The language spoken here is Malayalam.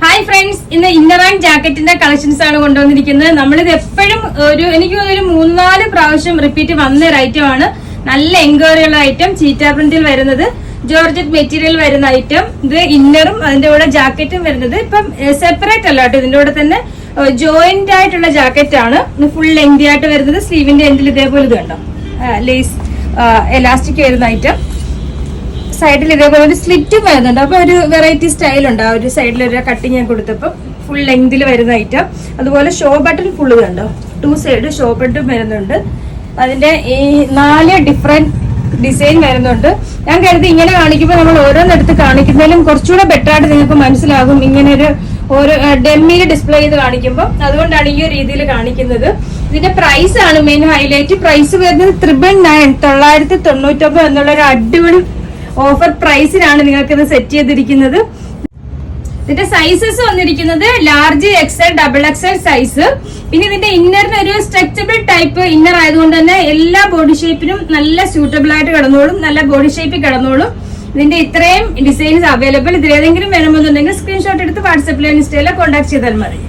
ഹായ് ഫ്രണ്ട്സ്, ഇന്ന് ഇന്നർ ആൻഡ് ജാക്കറ്റിന്റെ കളക്ഷൻസ് ആണ് കൊണ്ടുവന്നിരിക്കുന്നത്. നമ്മളിത് എപ്പോഴും എനിക്ക് ഒരു 3-4 പ്രാവശ്യം റിപ്പീറ്റ് വന്ന ഒരു ഐറ്റം ആണ്. നല്ല എൻക്വയറി ഉള്ള ഐറ്റം, ചീറ്റ പ്രിന്റിൽ വരുന്നത്, ജോർജറ്റ് മെറ്റീരിയൽ വരുന്ന ഐറ്റം. ഇത് ഇന്നറും അതിന്റെ കൂടെ ജാക്കറ്റും വരുന്നത്. ഇപ്പം സെപ്പറേറ്റ് അല്ല കേട്ടോ, ഇതിന്റെ കൂടെ തന്നെ ജോയിന്റ് ആയിട്ടുള്ള ജാക്കറ്റ് ആണ്. ഫുൾ ലെങ്തി ആയിട്ട് വരുന്നത്. സ്ലീവിന്റെ എൻഡിൽ ഇതേപോലെ ഇത് കണ്ടോ, ലേസ് എലാസ്റ്റിക് വരുന്ന ഐറ്റം. സൈഡിൽ ഇതേപോലെ ഒരു സ്ലിറ്റും വരുന്നുണ്ട്. അപ്പൊ ഒരു വെറൈറ്റി സ്റ്റൈൽ ഉണ്ട്. ആ ഒരു സൈഡിൽ ഒരു കട്ടിങ് ഞാൻ കൊടുത്തപ്പോ ഫുൾ ലെങ്തിൽ വരുന്ന ഐറ്റം. അതുപോലെ ഷോ ബട്ടൺ ഫുള്ള് കണ്ടോ, 2 സൈഡ് ഷോ ബട്ടൺ വരുന്നുണ്ട്. അതിന്റെ ഈ 4 ഡിഫറെന്റ് ഡിസൈൻ വരുന്നുണ്ട്. ഞാൻ കരുതി ഇങ്ങനെ കാണിക്കുമ്പോൾ നമ്മൾ ഓരോന്നെടുത്ത് കാണിക്കുന്നതിലും കുറച്ചുകൂടെ ബെറ്റർ ആയിട്ട് നിങ്ങൾക്ക് മനസ്സിലാകും, ഇങ്ങനെ ഒരു ഡെമ്മിയിൽ ഡിസ്പ്ലേ ചെയ്ത് കാണിക്കുമ്പോൾ. അതുകൊണ്ടാണ് ഈ ഒരു രീതിയിൽ കാണിക്കുന്നത്. ഇതിന്റെ പ്രൈസ് ആണ് മെയിൻ ഹൈലൈറ്റ്. പ്രൈസ് വരുന്നത് 999 എന്നുള്ള ഒരു അടിപൊളി ഓഫർ പ്രൈസിനാണ് നിങ്ങൾക്ക് ഇത് സെറ്റ് ചെയ്തിരിക്കുന്നത്. ഇതിന്റെ സൈസസ് വന്നിരിക്കുന്നത് large, XL, double XL size. പിന്നെ ഇതിന്റെ ഇന്നറിന് ഒരു സ്ട്രെച്ചബിൾ ടൈപ്പ് ഇന്നർ ആയതുകൊണ്ട് തന്നെ എല്ലാ ബോഡി ഷേപ്പിനും നല്ല സ്യൂട്ടബിൾ ആയിട്ട് കിടന്നോളും, നല്ല ബോഡി ഷേപ്പിൽ കിടന്നോളും. ഇതിന്റെ ഇത്രയും ഡിസൈൻസ് അവൈലബിൾ. ഇതിലേതെങ്കിലും വേണമെന്നുണ്ടെങ്കിൽ സ്ക്രീൻഷോട്ട് എടുത്ത് വാട്സാപ്പിലോ ഇൻസ്റ്റയിലോ കോൺടാക്ട് ചെയ്താൽ മതി.